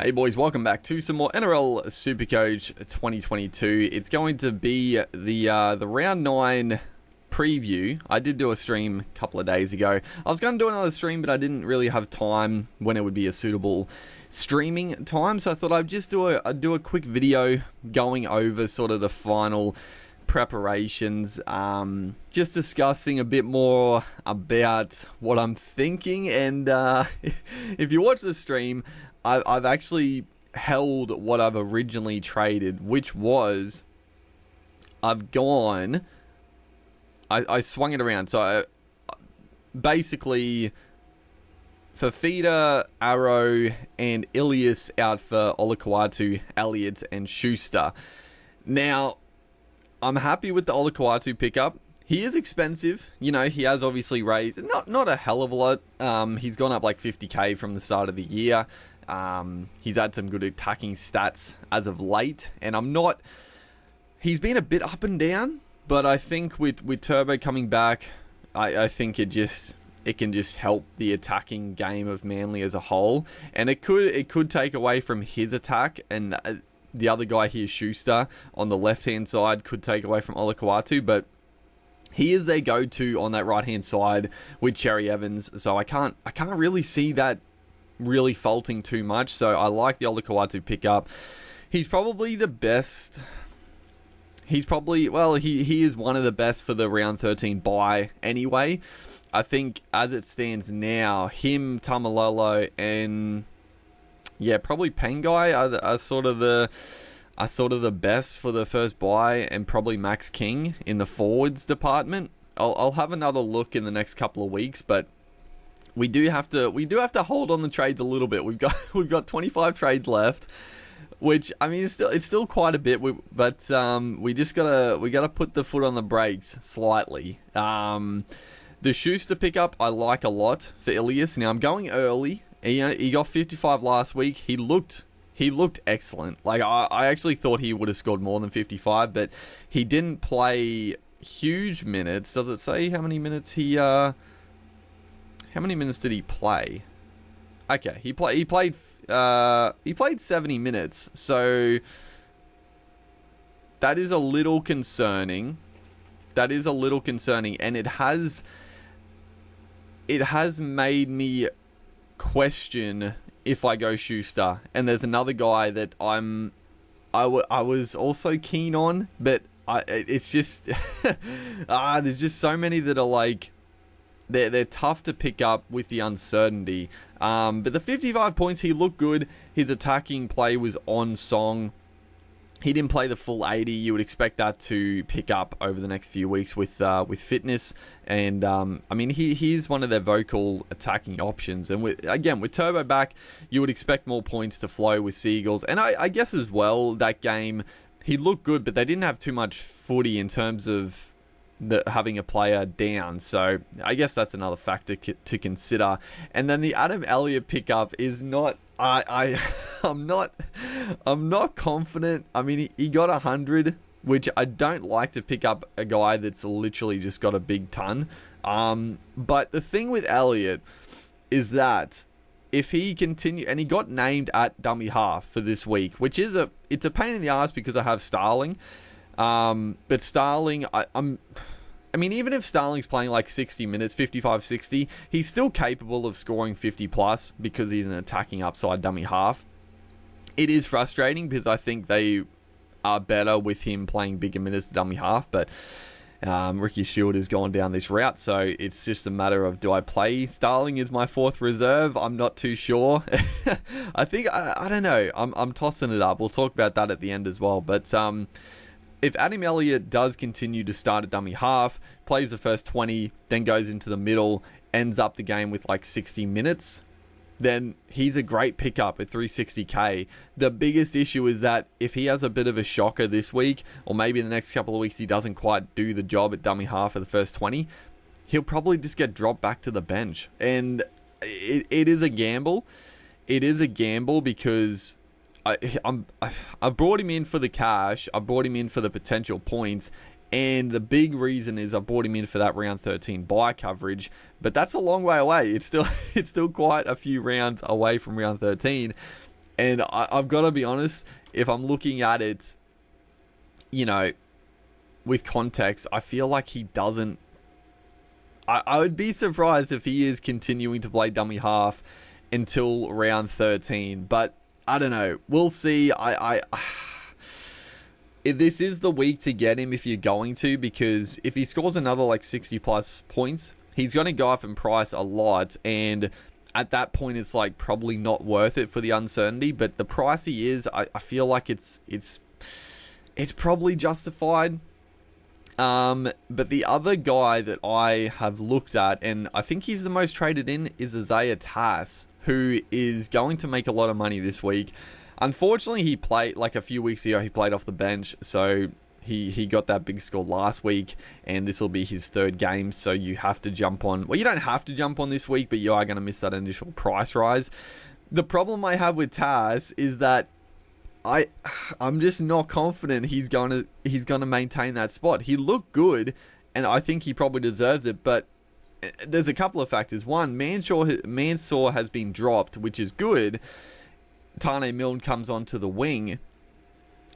Hey boys, welcome back to some more NRL Supercoach 2022. It's going to be the round 9 preview. I did do a stream a couple of days ago. I was going to do another stream, but I didn't really have time when it would be a suitable streaming time, so I thought I'd just do a quick video going over sort of the final preparations, just discussing a bit more about what I'm thinking. And if you watch the stream, I've actually held what I've originally traded, which was I've gone. I swung it around. So basically, Fafita, Arrow, and Ilias out for Olakau'atu, Elliott, and Schuster. Now, I'm happy with the Olakau'atu pickup. He is expensive. You know, he has obviously raised not a hell of a lot. He's gone up like 50k from the start of the year. He's had some good attacking stats as of late, and he's been a bit up and down, but I think with Turbo coming back, I think it can just help the attacking game of Manly as a whole, and it could take away from his attack, and the other guy here, Schuster, on the left-hand side, could take away from Olakau'atu, but he is their go-to on that right-hand side with Cherry Evans, so I can't really see that really faulting too much. So I like the Olakau'atu pickup. He's probably the best. He is one of the best for the round 13 bye anyway. I think as it stands now, him, Tamalolo, and probably Pengai are sort of the best for the first bye, and probably Max King in the forwards department. I'll have another look in the next couple of weeks, but we do have to hold on the trades a little bit. We've got 25 trades left, which, I mean, it's still quite a bit. But we gotta put the foot on the brakes slightly. The Schuster pickup I like a lot for Ilias. Now I'm going early. He got 55 last week. He looked excellent. Like I actually thought he would have scored more than 55, but he didn't play huge minutes. Does it say how many minutes How many minutes did he play? Okay, he played 70 minutes. So that is a little concerning. And it has made me question if I go Schuster. And there's another guy that I was also keen on, but it's just there's just so many that are like, They're tough to pick up with the uncertainty. But the 55 points, he looked good. His attacking play was on song. He didn't play the full 80. You would expect that to pick up over the next few weeks with fitness. And, I mean, he's one of their vocal attacking options. And with Turbo back, you would expect more points to flow with Seagulls. And I guess as well, that game, he looked good, but they didn't have too much footy in terms of having a player down, so I guess that's another factor to consider. And then the Adam Elliott pickup is not. I'm not confident. I mean, he got 100, which I don't like to pick up a guy that's literally just got a big ton. But the thing with Elliott is that if he continue, and he got named at dummy half for this week, which is it's a pain in the ass because I have Starling. But Starling, I mean, even if Starling's playing like 60 minutes, 55, 60, he's still capable of scoring 50 plus because he's an attacking upside dummy half. It is frustrating because I think they are better with him playing bigger minutes dummy half, but Ricky Stewart has gone down this route, so it's just a matter of, do I play Starling as my fourth reserve? I'm not too sure. I think, I don't know, I'm tossing it up. We'll talk about that at the end as well, but if Adam Elliott does continue to start at dummy half, plays the first 20, then goes into the middle, ends up the game with like 60 minutes, then he's a great pickup at 360k. The biggest issue is that if he has a bit of a shocker this week, or maybe in the next couple of weeks he doesn't quite do the job at dummy half for the first 20, he'll probably just get dropped back to the bench. And it is a gamble. It is a gamble because I've brought him in for the cash. I brought him in for the potential points. And the big reason is I brought him in for that round 13 bye coverage. But that's a long way away. It's still quite a few rounds away from round 13. And I've got to be honest, if I'm looking at it, with context, I feel like he doesn't. I would be surprised if he is continuing to play dummy half until round 13. But I don't know. We'll see. This is the week to get him if you're going to, because if he scores another like 60 plus points, he's going to go up in price a lot. And at that point, it's like probably not worth it for the uncertainty. But the price he is, I feel like it's probably justified. But the other guy that I have looked at, and I think he's the most traded in, is Isaiah Tass, who is going to make a lot of money this week. Unfortunately, he played, like a few weeks ago, he played off the bench, so he got that big score last week, and this will be his third game, so you have to jump on. Well, you don't have to jump on this week, but you are going to miss that initial price rise. The problem I have with Tass is that I'm just not confident he's gonna maintain that spot. He looked good, and I think he probably deserves it. But there's a couple of factors. One, Mansour has been dropped, which is good. Tane Milne comes onto the wing,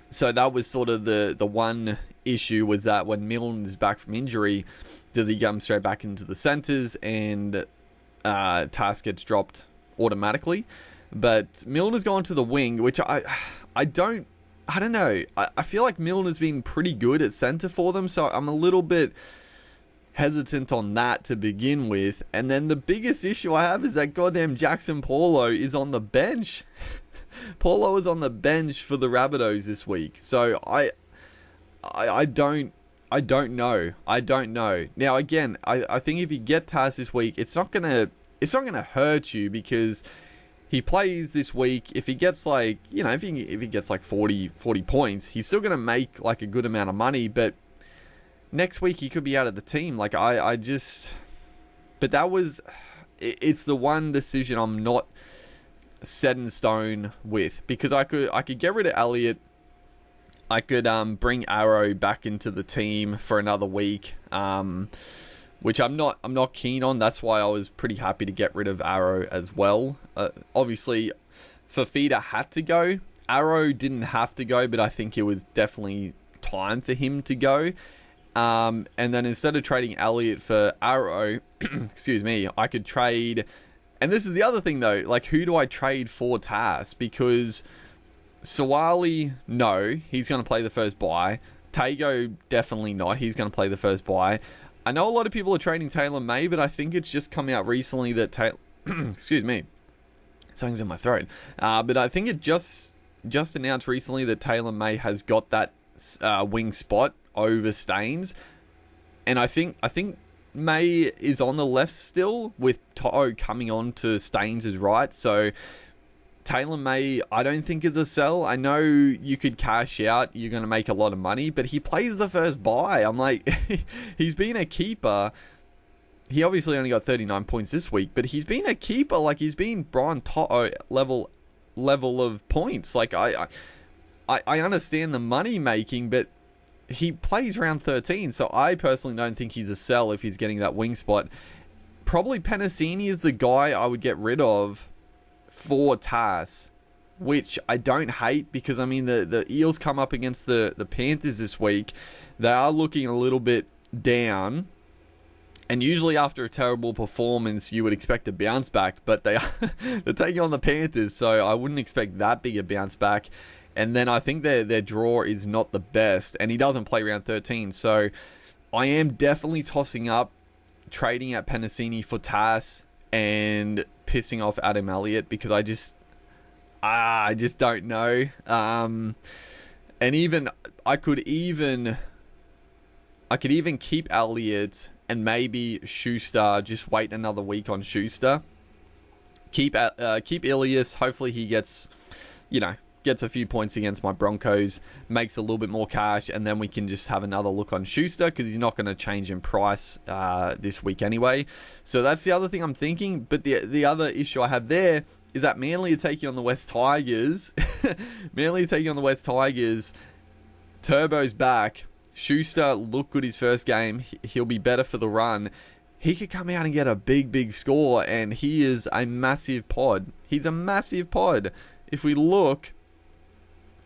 so that was sort of the one issue, was that when Milne is back from injury, does he come straight back into the centres and Tass gets dropped automatically? But Milne has gone to the wing, which I don't know. I feel like Milne has been pretty good at centre for them, so I'm a little bit hesitant on that to begin with. And then the biggest issue I have is that goddamn Jackson Paulo is on the bench. Paulo is on the bench for the Rabbitohs this week, so I don't know. I don't know. Now again, I think if you get Tass this week, it's not gonna hurt you, because he plays this week. If he gets like, if he gets like 40 points, he's still going to make like a good amount of money. But next week he could be out of the team. Like it's the one decision I'm not set in stone with, because I could get rid of Elliott. I could bring Arrow back into the team for another week. Which I'm not keen on. That's why I was pretty happy to get rid of Arrow as well. Obviously, Fafita had to go. Arrow didn't have to go, but I think it was definitely time for him to go. And then instead of trading Elliott for Arrow, excuse me, I could trade. And this is the other thing though, like, who do I trade for Tass? Because Sawali, no, he's going to play the first bye. Tago, definitely not. He's going to play the first bye. I know a lot of people are trading Taylor May, but I think it's just come out recently that excuse me, something's in my throat. But I think it just announced recently that Taylor May has got that wing spot over Staines, and I think May is on the left still, with To'o coming on to Staines' right. So Taylor May, I don't think is a sell. I know you could cash out, you're going to make a lot of money, but he plays the first bye. I'm like, he's been a keeper. He obviously only got 39 points this week, but he's been a keeper. Like, he's been Brian To'o level of points. Like, I understand the money making, but he plays round 13, so I personally don't think he's a sell if he's getting that wing spot. Probably Penasini is the guy I would get rid of for Tass, which I don't hate, because I mean the Eels come up against the Panthers this week. They are looking a little bit down, and usually after a terrible performance you would expect a bounce back, but they're taking on the Panthers, so I wouldn't expect that big a bounce back. And then I think their draw is not the best, and he doesn't play round 13, so I am definitely tossing up trading at Penasini for Tass and pissing off Adam Elliott, because I just don't know. And even I could even keep Elliott and maybe Schuster. Just wait another week on Schuster. Keep Ilias. Hopefully he gets a few points against my Broncos, makes a little bit more cash, and then we can just have another look on Schuster, because he's not going to change in price this week anyway. So that's the other thing I'm thinking. But the other issue I have there is that Manly are taking on the West Tigers. Turbo's back. Schuster looked good his first game. He'll be better for the run. He could come out and get a big score, and he is a massive pod. He's a massive pod. if we look,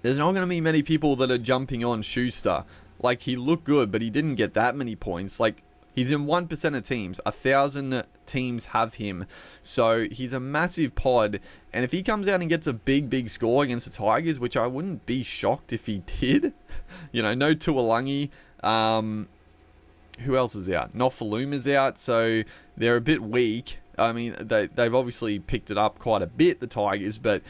there's not going to be many people that are jumping on Schuster. Like, he looked good, but he didn't get that many points. Like, he's in 1% of teams. 1,000 teams have him. So, he's a massive pod. And if he comes out and gets a big score against the Tigers, which I wouldn't be shocked if he did. You know, no Tuolangi. Who else is out? Nofaluma's out, so they're a bit weak. I mean, they've obviously picked it up quite a bit, the Tigers, but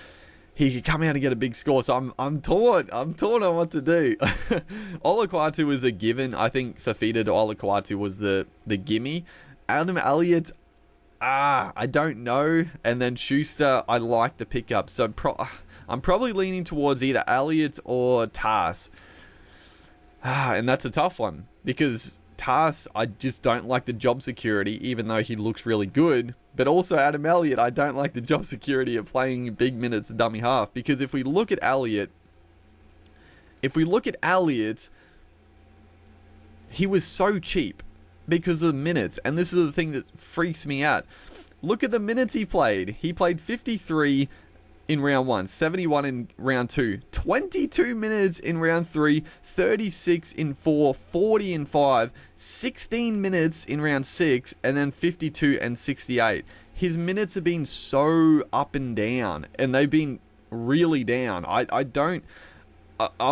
he could come out and get a big score. So I'm torn. I'm torn on what to do. Olaquatu was a given. I think Fafita to Olaquatu was the gimme. Adam Elliott, I don't know. And then Schuster, I like the pickup. So I'm probably leaning towards either Elliott or Tass. And that's a tough one because Tass, I just don't like the job security, even though he looks really good. But also Adam Elliott, I don't like the job security of playing big minutes dummy half. Because if we look at Elliott, he was so cheap because of the minutes. And this is the thing that freaks me out. Look at the minutes he played. He played 53 in round 1, 71 in round 2, 22 minutes in round 3, 36 in 4, 40 in 5, 16 minutes in round 6, and then 52 and 68. His minutes have been so up and down, and they've been really down. I'll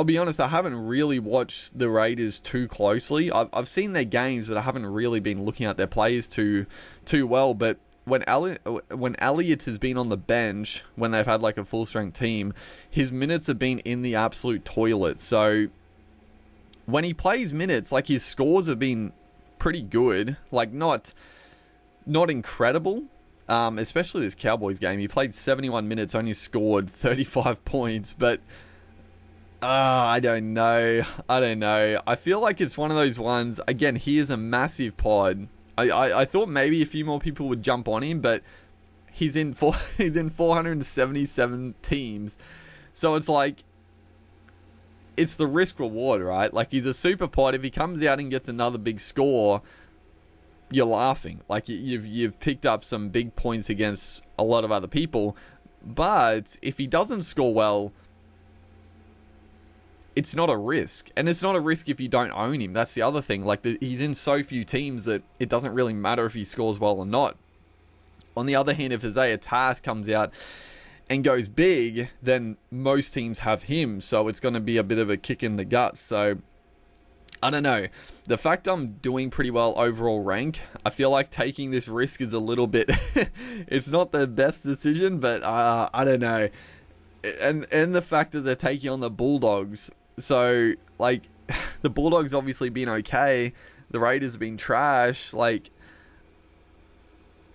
be honest, I haven't really watched the Raiders too closely. I've seen their games, but I haven't really been looking at their players too well, but when Elliott has been on the bench, when they've had like a full-strength team, his minutes have been in the absolute toilet. So when he plays minutes, like his scores have been pretty good, like not incredible. Especially this Cowboys game, he played 71 minutes, only scored 35 points, but I don't know. I feel like it's one of those ones. Again, he is a massive pod. I thought maybe a few more people would jump on him, but he's in 477 teams. So it's like, it's the risk reward, right? Like, he's a super pod. If he comes out and gets another big score, you're laughing. Like, you've picked up some big points against a lot of other people. But if he doesn't score well, it's not a risk. And it's not a risk if you don't own him. That's the other thing. Like, he's in so few teams that it doesn't really matter if he scores well or not. On the other hand, if Isaiah Tass comes out and goes big, then most teams have him. So it's going to be a bit of a kick in the guts. So, I don't know. The fact I'm doing pretty well overall rank, I feel like taking this risk is a little bit... it's not the best decision, but I don't know. And the fact that they're taking on the Bulldogs... So, like, the Bulldogs obviously been okay. The Raiders have been trash. Like,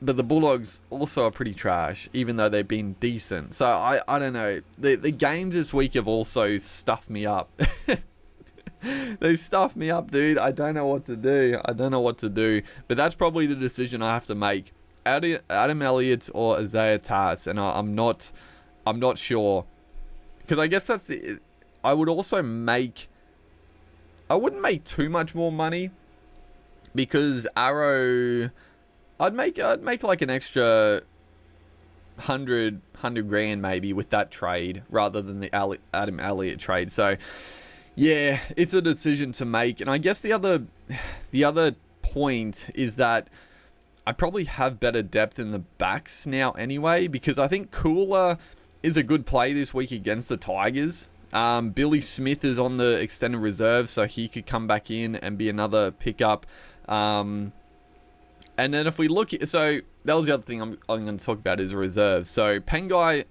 but the Bulldogs also are pretty trash, even though they've been decent. So, I don't know. The games this week have also stuffed me up. They've stuffed me up, dude. I don't know what to do. But that's probably the decision I have to make. Adam Elliott or Isaiah Tass. And I'm not sure. Because I guess that's the... I would also make... I wouldn't make too much more money because Arrow... I'd make like an extra 100 grand maybe with that trade rather than the Adam Elliott trade. So yeah, it's a decision to make. And I guess the other point is that I probably have better depth in the backs now anyway, because I think Cooler is a good play this week against the Tigers. Billy Smith is on the extended reserve, so he could come back in and be another pickup. And then if we look at... So, that was the other thing I'm going to talk about is a reserve. So, Pengai,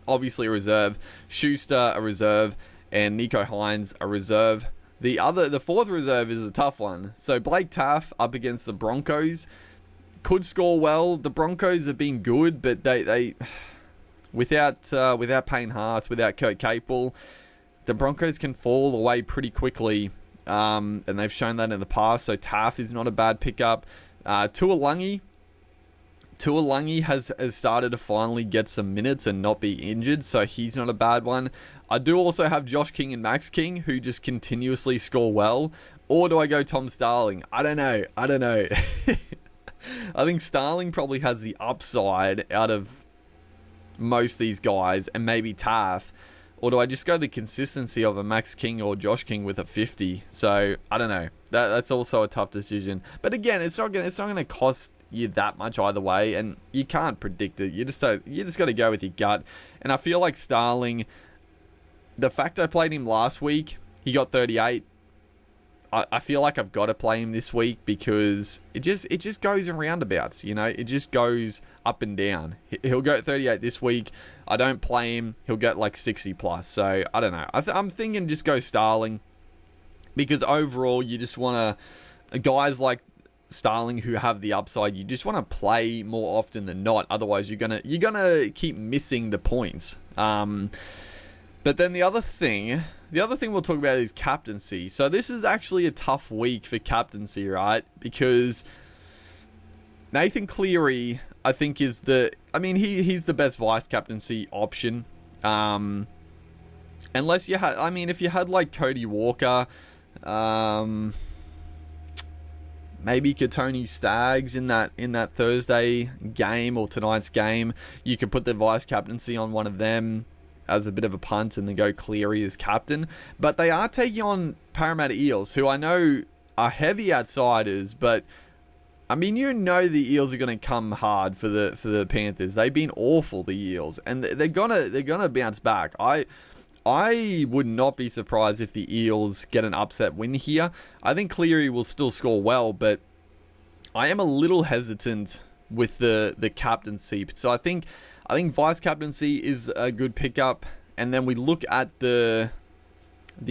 obviously a reserve. Schuster, a reserve. And Nico Hines, a reserve. The fourth reserve is a tough one. So, Blake Taff up against the Broncos. Could score well. The Broncos have been good, but they without Payne Haas, without Kurt Capel, the Broncos can fall away pretty quickly. And they've shown that in the past. So, Taff is not a bad pickup. Tuolangi has started to finally get some minutes and not be injured, so he's not a bad one. I do also have Josh King and Max King, who just continuously score well. Or do I go Tom Starling? I don't know. I think Starling probably has the upside out of most of these guys and maybe Taff? Or do I just go the consistency of a Max King or Josh King with a 50? So, I don't know. That's also a tough decision. But again, it's not gonna cost you that much either way, and you can't predict it. You just got to go with your gut. And I feel like Starling, the fact I played him last week, he got 38. I feel like I've got to play him this week because it just goes in roundabouts, you know. It just goes up and down. He'll go at 38 this week. I don't play him, he'll get like 60 plus. So I don't know. I'm thinking just go Starling because overall you just want to guys like Starling who have the upside. You just want to play more often than not. Otherwise you're gonna keep missing the points. But then the other thing we'll talk about is captaincy. So this is actually a tough week for captaincy, right? Because Nathan Cleary, I think, is he's the best vice captaincy option. Unless you had, if you had like Cody Walker, maybe Katoni Staggs in that Thursday game or tonight's game, you could put the vice captaincy on one of them as a bit of a punt and then go Cleary as captain. But they are taking on Parramatta Eels, who I know are heavy outsiders, but the Eels are going to come hard for the Panthers. They've been awful, the Eels, and they're gonna bounce back. I would not be surprised if the Eels get an upset win here. I think Cleary will still score well, but I am a little hesitant with the captaincy. So I think vice captaincy is a good pickup, and then we look at the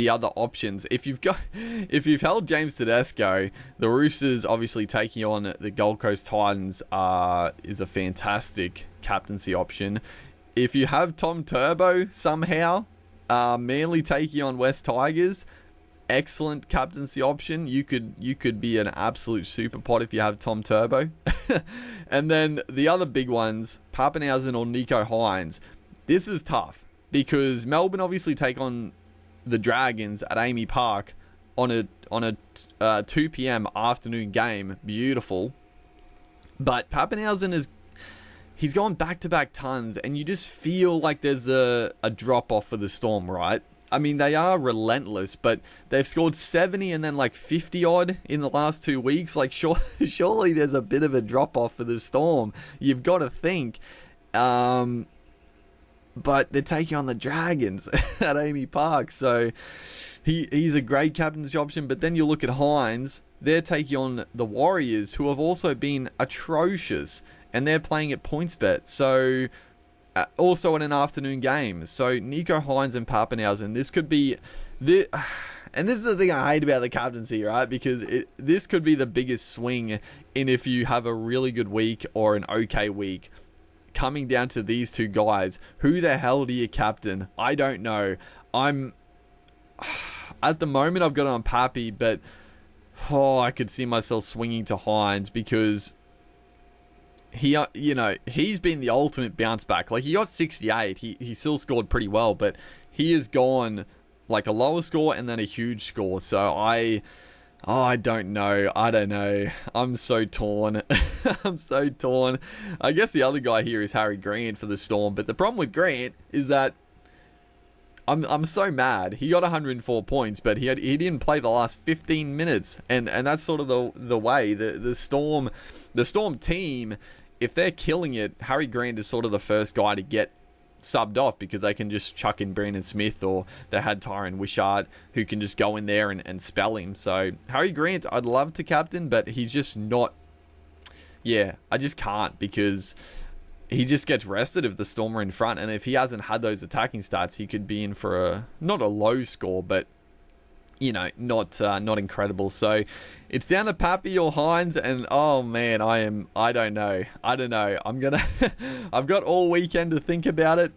other options. If you've held James Tedesco, the Roosters obviously taking on the Gold Coast Titans is a fantastic captaincy option. If you have Tom Turbo somehow, Manly taking on West Tigers, excellent captaincy option. You could be an absolute super pot if you have Tom Turbo. And then the other big ones, Papenhuyzen or Nico Hines. This is tough because Melbourne obviously take on the Dragons at Amy Park on a 2 p.m. afternoon game. Beautiful. But Papenhuyzen he's gone back-to-back tons, and you just feel like there's a drop-off for the Storm, right? They are relentless, but they've scored 70 and then like 50-odd in the last 2 weeks. Like, surely there's a bit of a drop-off for the Storm. You've got to think. But they're taking on the Dragons at Amy Park, so he's a great captain's option. But then you look at Hines, they're taking on the Warriors, who have also been atrocious, and they're playing at PointsBet, so also in an afternoon game. So Nico Hines and Papenhuyzen, this could be and this is the thing I hate about the captaincy, right? Because this could be the biggest swing in if you have a really good week or an okay week. Coming down to these two guys, who the hell do you captain? I don't know. At the moment I've got it on Pappy, but I could see myself swinging to Hines because he's been the ultimate bounce back. Like, he got 68. He still scored pretty well, but he has gone like a lower score and then a huge score. So I don't know. I'm so torn. I guess the other guy here is Harry Grant for the Storm, but the problem with Grant is that I'm so mad. He got 104 points, but he didn't play the last 15 minutes, and that's sort of the way the Storm team, if they're killing it, Harry Grant is sort of the first guy to get subbed off because they can just chuck in Brandon Smith, or they had Tyron Wishart who can just go in there and spell him. So Harry Grant, I'd love to captain, but he's just not. Yeah, I just can't because he just gets rested if the Storm are in front, and if he hasn't had those attacking stats, he could be in for not a low score, but not incredible. So it's down to Pappy or Hines, and oh man, I don't know. I've got all weekend to think about it,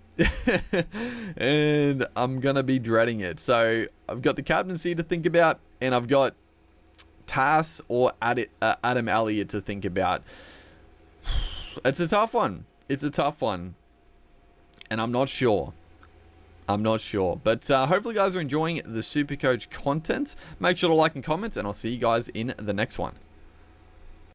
and I'm gonna be dreading it. So I've got the captaincy to think about, and I've got Tass or Adam Elliott to think about. It's a tough one. And I'm not sure. But hopefully you guys are enjoying the Supercoach content. Make sure to like and comment, and I'll see you guys in the next one.